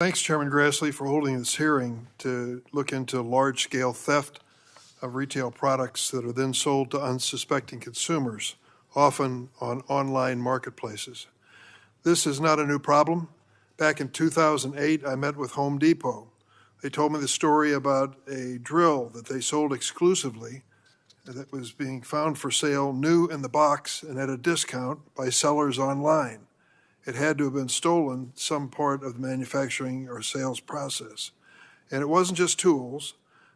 Thanks, Chairman Grassley, for holding this hearing to look into large-scale theft of retail products that are then sold to unsuspecting consumers, often on online marketplaces. This is not a new problem. Back in 2008, I met with Home Depot. They told me the story about a drill that they sold exclusively that was being found for sale new in the box and at a discount by sellers online. It had to have been stolen some part of the manufacturing or sales process. And it wasn't just tools.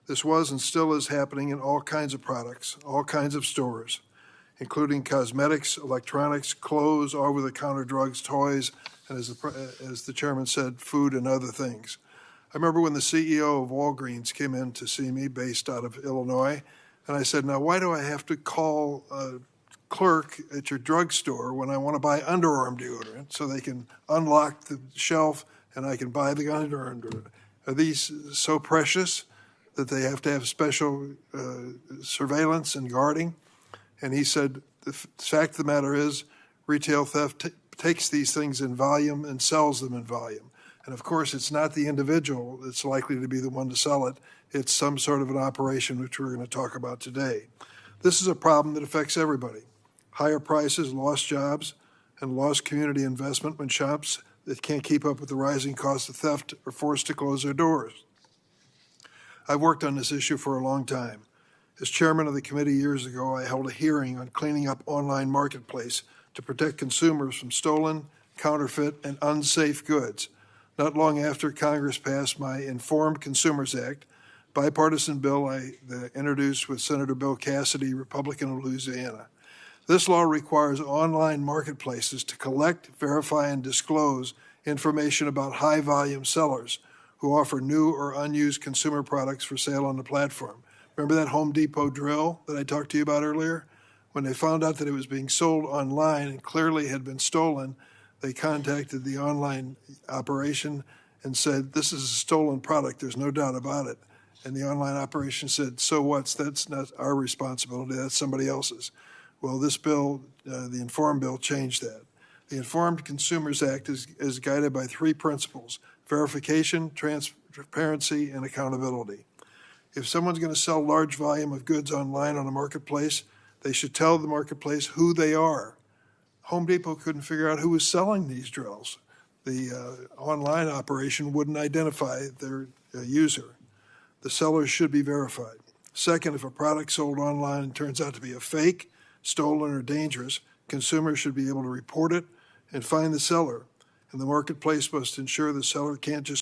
This was and still is happening in all kinds of products, all kinds of stores, including cosmetics, electronics, clothes, over-the-counter drugs, toys, and as the chairman said, food and other things. I remember when the CEO of Walgreens came in to see me, based out of Illinois, and I said, now why do I have to call a clerk at your drugstore when I want to buy underarm deodorant so they can unlock the shelf and I can buy the underarm deodorant? Are these so precious that they have to have special surveillance and guarding? And he said, the fact of the matter is, retail theft takes these things in volume and sells them in volume. And of course, it's not the individual that's likely to be the one to sell it. It's some sort of an operation, which we're going to talk about today. This is a problem that affects everybody. Higher prices, lost jobs, and lost community investment when shops that can't keep up with the rising cost of theft are forced to close their doors. I've worked on this issue for a long time. As chairman of the committee years ago, I held a hearing on cleaning up online marketplace to protect consumers from stolen, counterfeit, and unsafe goods. Not long after Congress passed my Informed Consumers Act, bipartisan bill I introduced with Senator Bill Cassidy, Republican of Louisiana. This law requires online marketplaces to collect, verify, and disclose information about high-volume sellers who offer new or unused consumer products for sale on the platform. Remember that Home Depot drill that I talked to you about earlier? When they found out that it was being sold online and clearly had been stolen, they contacted the online operation and said, this is a stolen product, there's no doubt about it. And the online operation said, so what? That's not our responsibility, that's somebody else's. Well, this bill, the Informed bill, changed that. The Informed Consumers Act is guided by three principles: verification, transparency, and accountability. If someone's going to sell large volume of goods online on a marketplace, they should tell the marketplace who they are. Home Depot couldn't figure out who was selling these drills. The online operation wouldn't identify their user. The sellers should be verified. Second, if a product sold online turns out to be a fake, stolen, or dangerous, consumers should be able to report it and find the seller. And the marketplace must ensure the seller can't just